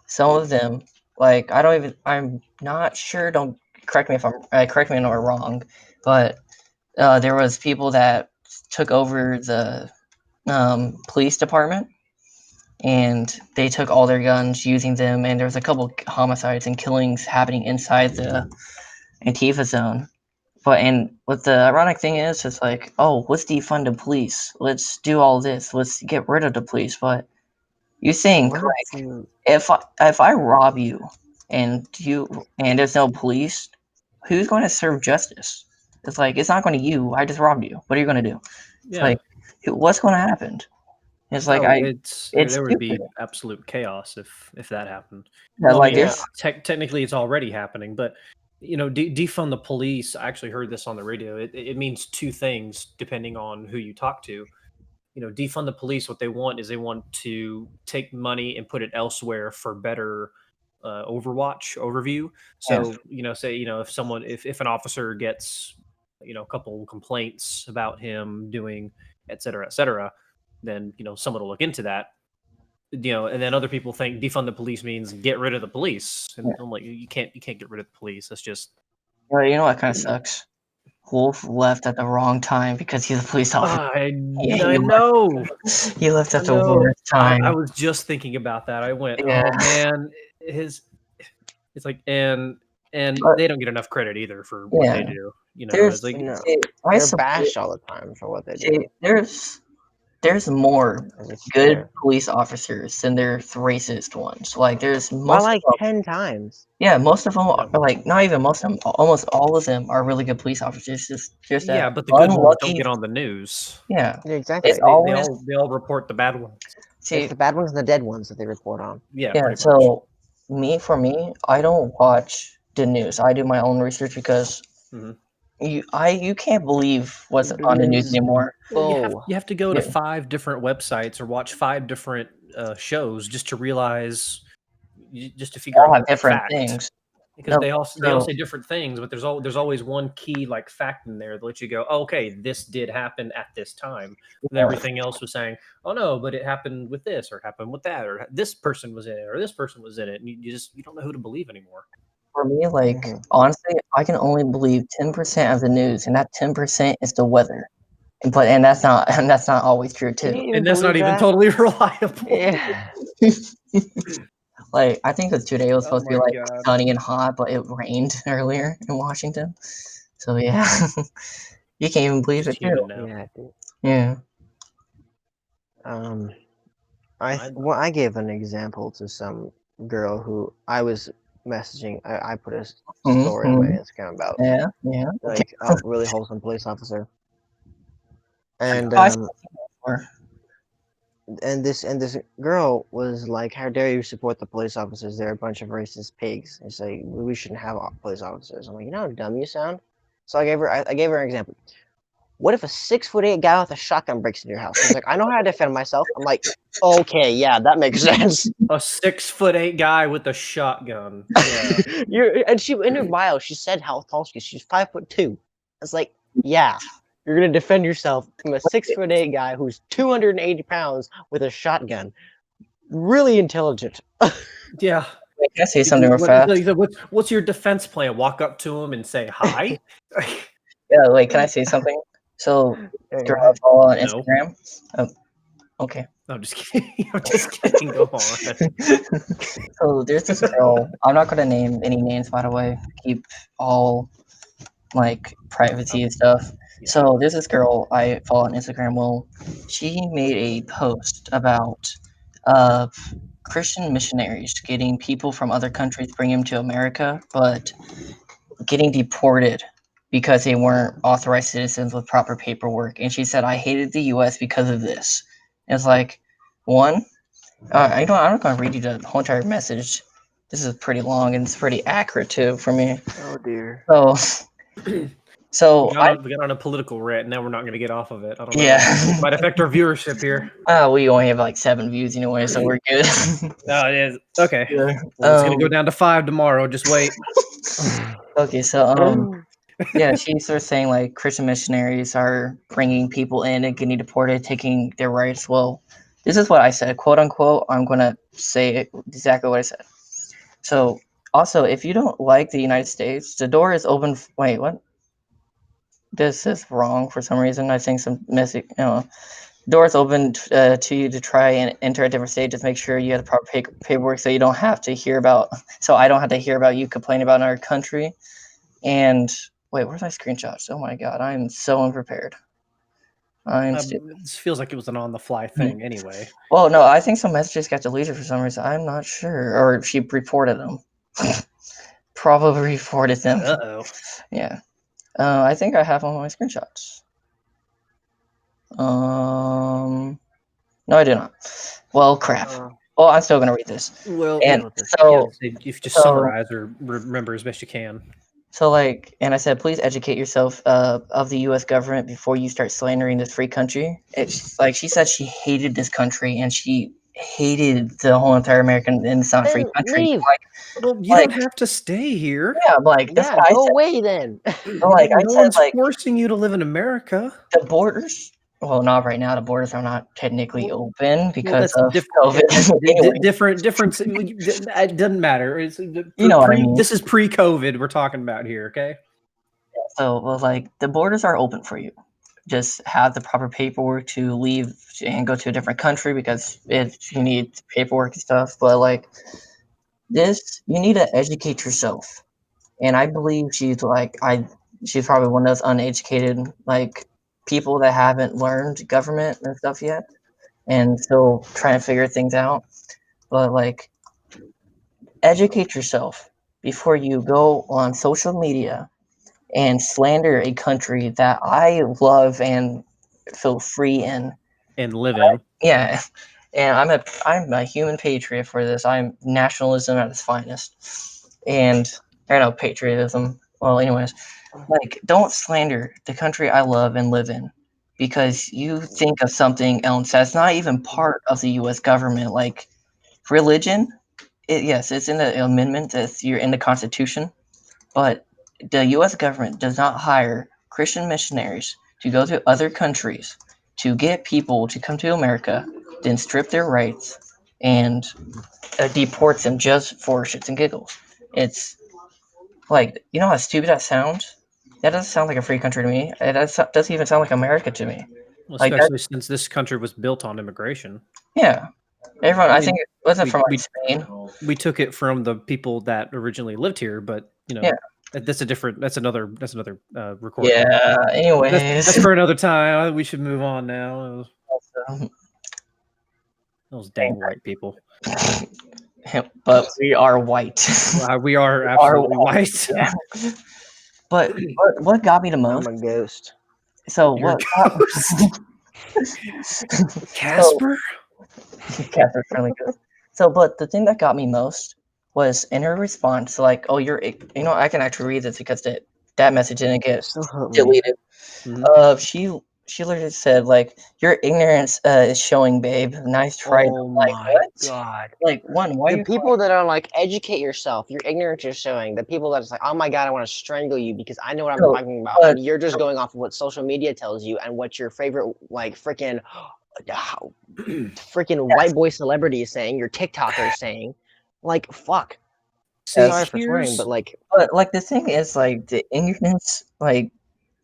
some of them, like, I'm not sure. Don't correct me if I'm wrong, but there was people that took over the police department, and they took all their guns, using them, and there was a couple homicides and killings happening inside the Antifa zone. And what the ironic thing is, it's like, oh, let's defund the police. Let's do all this. Let's get rid of the police. But you think, like, if I rob you and there's no police, who's going to serve justice? It's like, it's not going to you. I just robbed you. What are you going to do? It's like, what's going to happen? It's like there would be absolute chaos if that happened. Yeah, well, like technically, it's already happening, but defund the police. I actually heard this on the radio. It means two things depending on who you talk to. Defund the police. What they want is they want to take money and put it elsewhere for better overview. So say if an officer gets a couple complaints about him doing et cetera, then someone will look into that. And then other people think defund the police means get rid of the police, and I'm like, you can't get rid of the police. That's just you know what kind of sucks. Wolf left at the wrong time because he's a police officer. I know. He left at the worst time. I was just thinking about that. I went, oh man, it's like, and they don't get enough credit either for what they do. It's like they're bashed all the time for what they do. There's more good police officers than there's racist ones. Like, there's most like 10 times. Yeah, most of them are like, not even most of them, almost all of them are really good police officers. Just that but the good ones don't get on the news. Yeah, exactly. They all report the bad ones. It's the bad ones and the dead ones that they report on. Yeah. So for me, I don't watch the news. I do my own research because you can't believe what's on the news anymore. You have to go to 5 different websites or watch 5 different shows just to realize, just to figure out different things. Because they all say different things, but there's always one key like fact in there that lets you go, oh, okay, this did happen at this time. And everything else was saying, oh no, but it happened with this, or happened with that, or this person was in it, or this person was in it, and you don't know who to believe anymore. For me, like, honestly, I can only believe 10% of the news, and that 10% is the weather. And that's not always true too. And that's not even totally reliable. Yeah. Like, I think today was supposed to be like sunny and hot, but it rained earlier in Washington. So yeah, you can't even believe it too. Yeah. I gave an example to some girl who I was messaging. I put a story on my Instagram about like a really wholesome police officer, and this girl was like, how dare you support the police officers? They're a bunch of racist pigs. It's like, we shouldn't have police officers. I'm like, you know how dumb you sound? So I gave her an example. What if a 6'8" guy with a shotgun breaks into your house? She's like, I know how to defend myself. I'm like, okay, yeah, that makes sense. A 6'8" guy with a shotgun. Yeah. And she in her bio, she said how tall she is. She's 5'2". It's like, yeah, You're gonna defend yourself from a 6'8" guy who's 280 pounds with a shotgun. Really intelligent. Yeah. Wait, can I say something real fast? What's your defense plan? Walk up to him and say hi? Yeah, wait, can I say something? So, girl I follow on Instagram. Oh, okay. No, I'm just kidding. I'm just kidding. Go on. So there's this girl. I'm not gonna name any names, by the way. Keep all like privacy and stuff. Yeah. So there's this girl I follow on Instagram. Well, she made a post about Christian missionaries getting people from other countries, bring them to America, but getting deported because they weren't authorized citizens with proper paperwork. And she said, "I hated the U.S. because of this." And it's like, one, I'm not gonna read you the whole entire message. This is pretty long and it's pretty accurate too for me. Oh dear. So we got on a political rant. Now we're not going to get off of it. I don't know. Yeah. It might affect our viewership here. We only have like 7 views anyway, so we're good. No, it is okay. Yeah. Well, it's going to go down to 5 tomorrow. Just wait. Okay, so yeah, she starts saying like Christian missionaries are bringing people in and getting deported, taking their rights. Well, this is what I said, quote unquote. I'm gonna say exactly what I said. So also, if you don't like the United States, the door is open. Wait, what? This is wrong for some reason. I think some messy. Doors open to you to try and enter a different state. Just make sure you have the proper paperwork, so you don't have to hear about. So I don't have to hear about you complaining about our country. And wait, where's my screenshots? Oh my god, I'm so unprepared. This feels like it was an on-the-fly thing, anyway. Well, no, I think some messages got deleted for some reason. I'm not sure, or she reported them. Probably reported them. Uh-oh. Yeah. I think I have all my screenshots. No, I do not. Well, crap. Well, I'm still gonna read this. Well, and so you just summarize or remember as best you can. So, like, and I said, please educate yourself of the U.S. government before you start slandering this free country. It's like she said she hated this country and she hated the whole entire American and it's not a free country. Leave. Well, you don't have to stay here. Yeah, like yeah, go away then. Like, no one's forcing you to live in America. The borders. Well, not right now. The borders are not technically open because of COVID. Different. It doesn't matter. You know what I mean. This is pre-COVID we're talking about here, okay? Yeah, so, well, like, the borders are open for you. Just have the proper paperwork to leave and go to a different country because you need paperwork and stuff. But, like, this, you need to educate yourself. And I believe she's probably one of those uneducated, like, people that haven't learned government and stuff yet and still trying to figure things out. But like, educate yourself before you go on social media and slander a country that I love and feel free in and live in. Yeah, and I'm a human patriot for this. I'm nationalism at its finest, and patriotism. Well, anyways, like, don't slander the country I love and live in because you think of something else that's not even part of the U.S. government. Like, religion, yes, it's in the amendment, you're in the Constitution, but the U.S. government does not hire Christian missionaries to go to other countries to get people to come to America, then strip their rights and deports them just for shits and giggles. It's like, you know how stupid that sounds? That doesn't sound like a free country to me. It doesn't even sound like America to me. Well, especially since this country was built on immigration. Yeah. Everyone, I think it wasn't from Spain. We took it from the people that originally lived here, but that's another recording. Yeah. Anyways, that's for another time. We should move on now. Those dang white people. But we are white. We are absolutely white. Yeah. But what got me the most? I'm a ghost. So what? Casper? Casper's really good. So, but the thing that got me most was in her response, like, "Oh, I can actually read this because that message didn't get deleted." Mm-hmm. she literally said like, "Your ignorance is showing, babe. Nice try." Oh Like, my what? god. Like, one, why are The you people that are like, educate yourself, your ignorance is showing. The people that's like, oh my god, I want to strangle you because I know what I'm So, talking about. And you're just going off of what social media tells you and what your favorite, like, freaking white yes, boy celebrity is saying, your TikToker is saying. Like, fuck. See, Sorry for swearing, but like, but like the thing is like the ignorance, like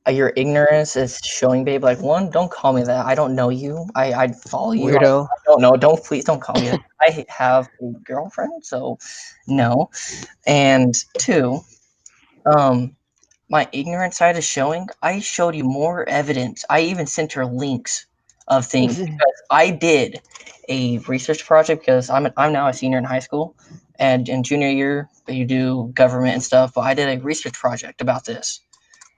your ignorance is showing, babe. Like, one, don't call me that. I don't know you. I follow you. weirdo. I don't know. Please don't call me that. I have a girlfriend, so no. And two, my ignorant side is showing. I showed you more evidence. I even sent her links of things because I did a research project because I'm now a senior in high school, and in junior year you do government and stuff. But I did a research project about this,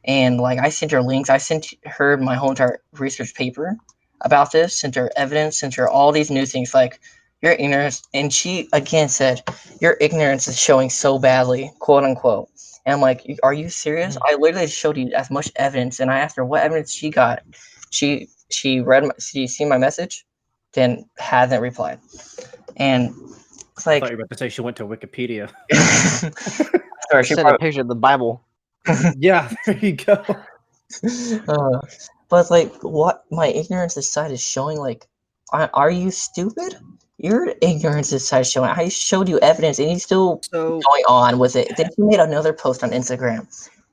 and like I sent her links. I sent her my whole entire research paper about this. Sent her evidence. Sent her all these new things like your ignorance, and she again said your ignorance is showing so badly, quote unquote. And I'm like, are you serious? I literally showed you as much evidence, and I asked her what evidence she got. She seen my message, then hasn't replied, and it's I like, thought you were about to say she went to Wikipedia. sorry, she Send a probably, picture of the Bible. Yeah, there you go. but like, what my ignorance side is showing, like, are you stupid? Your ignorance side is showing. I showed you evidence, and you still So going on with it. Then he made another post on Instagram,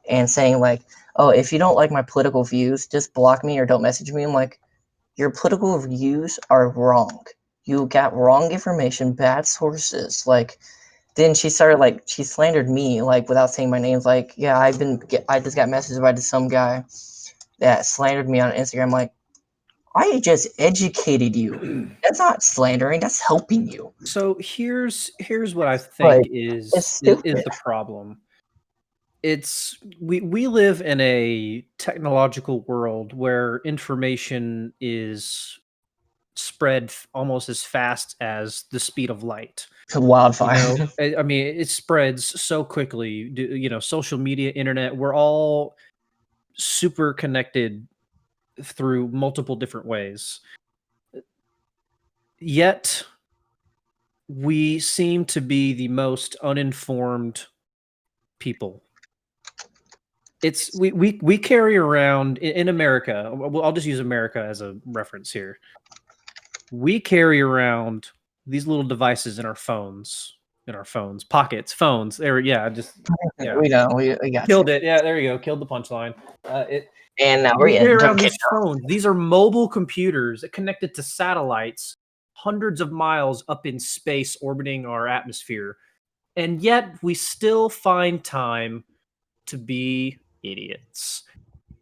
and saying like, "Oh, if you don't like my political views, just block me or don't message me." I'm like, your political views are wrong. You got wrong information, bad sources. Like, then she started like she slandered me like without saying my name. Like, yeah, I just got messaged by some guy that slandered me on Instagram. Like, I just educated you. That's not slandering. That's helping you. so here's what I Like, think it's is stupid. the problem. It's we live in a technological world where information is spread almost as fast as the speed of light. It's a wildfire. I mean, it spreads so quickly. Social media, internet, we're all super connected through multiple different ways. Yet we seem to be the most uninformed people. It's we carry around in America. I'll just use America as a reference here. We carry around these little devices in our phones, pockets, phones. There, yeah, yeah. We know. We got Killed you. it. Yeah, there you go. Killed the punchline. And now We we're carry in. around these phones. These are mobile computers connected to satellites hundreds of miles up in space orbiting our atmosphere. And yet we still find time to be idiots.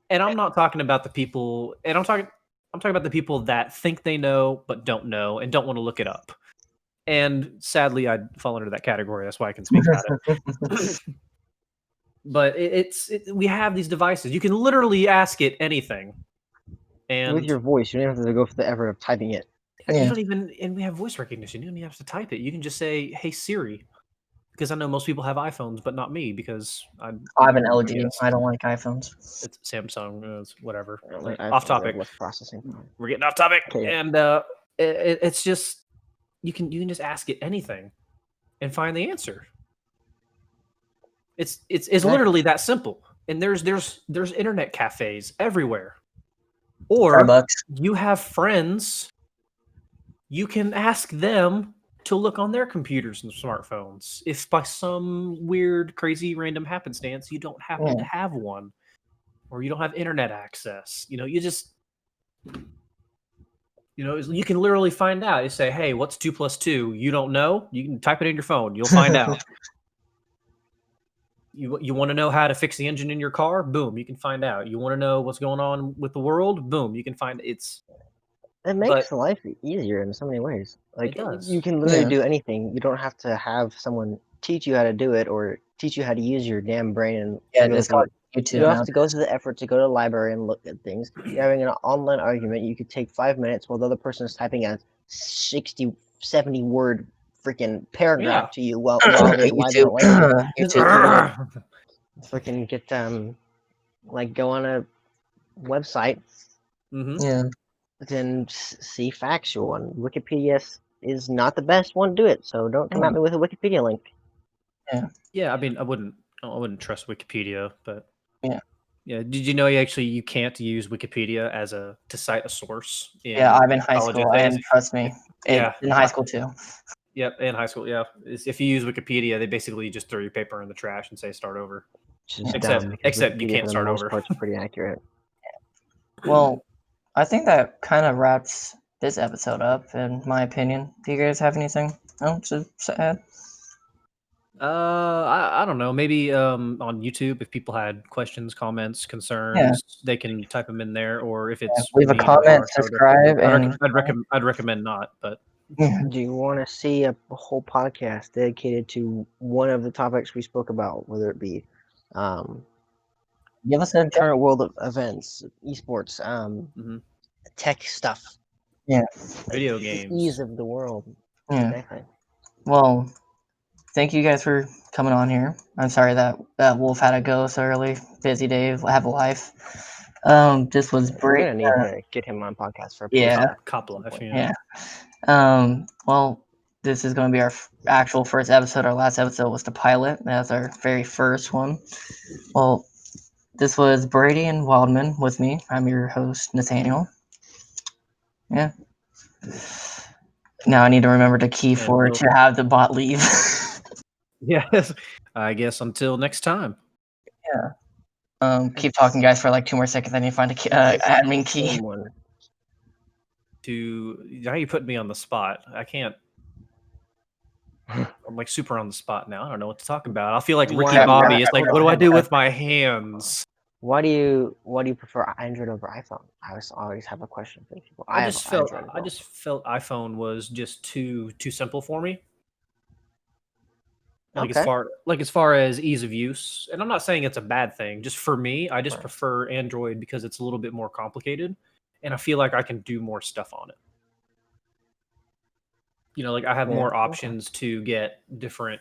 And I'm not talking about the people, and I'm talking about the people that think they know but don't know and don't want to look it up. And sadly, I'd fall under that category. That's why I can speak about it. But we have these devices. You can literally ask it anything. And With your voice, you don't have to go for the effort of typing it. you don't even, and we have voice recognition. You don't even have to type it. You can just say, "Hey Siri," because I know most people have iPhones, but not me because I have an LG. I don't like iPhones. It's Samsung. It's whatever. Like, Off topic. Less processing. We're getting off topic, Okay. and it's just you can just ask it anything and find the answer. It's literally that simple. And there's internet cafes everywhere. Or Starbucks. you have friends, you can ask them to look on their computers and smartphones. If by some weird, crazy, random happenstance you don't happen to have one, or you don't have internet access, you just, you can literally find out. You say, "Hey, what's 2 + 2?" You don't know? You can type it in your phone. You'll find out. You want to know how to fix the engine in your car? Boom, you can find out. You want to know what's going on with the world? Boom, you can find it makes life easier in so many ways. Like, it does. You can literally do anything. You don't have to have someone teach you how to do it or teach you how to use your damn brain. And it's called YouTube. You don't have to go to the effort to go to the library and look at things. You're having an online argument. You could take 5 minutes while the other person is typing a 60, 70 word freaking paragraph to you while they're live in a lane. YouTube. Freaking get like go on a website, Yeah. then see factual. And Wikipedia is not the best one to do it, so don't come at me with a Wikipedia link. Yeah, I mean, I wouldn't trust Wikipedia, but Yeah. Did you know you can't use Wikipedia to cite a source? Yeah, I'm in high college school, essays? and trust me, Yeah. in high school too. Yep, in high school. Yeah, if you use Wikipedia, they basically just throw your paper in the trash and say start over. Which is Except dumb, because you Wikipedia, can't for the start most over. part, is pretty accurate. Well, I think that kind of wraps this episode up, in my opinion. Do you guys have anything else to add? I don't know. Maybe on YouTube, if people had questions, comments, concerns, they can type them in there. Or if it's Leave a mean comment, or subscribe, and I'd recommend not. But Do you want to see a whole podcast dedicated to one of the topics we spoke about, whether it be give us a current world of events, esports, tech stuff, video the games, ease of the world? Yeah. Exactly. Well, thank you guys for coming on here. I'm sorry that Wolf had to go so early. Busy day, have a life. This was We're great. gonna need to get him on podcast for a cop life. Yeah. Well, this is going to be our actual first episode. Our last episode was the pilot. That's our very first one. Well, this was Brady and Wildman with me. I'm your host, Nathenial. Yeah. Now I need to remember to key for it to have the bot leave. Yes. I guess until next time. Yeah. Keep talking, guys, for like 2 more seconds. I need to find a admin key. Now you put me on the spot. I can't. I'm like super on the spot now. I don't know what to talk about. I feel like Ricky Bobby. It's like, what do I do with my hands? Why do you prefer Android over iPhone? I always have a question for people. I just felt iPhone was just too simple for me. Like as far as ease of use, and I'm not saying it's a bad thing. Just for me, I just prefer Android because it's a little bit more complicated, and I feel like I can do more stuff on it. Like I have more options to get different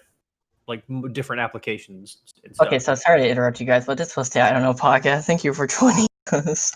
applications. Okay, so sorry to interrupt you guys, but this was the I Don't Know podcast. Thank you for joining us.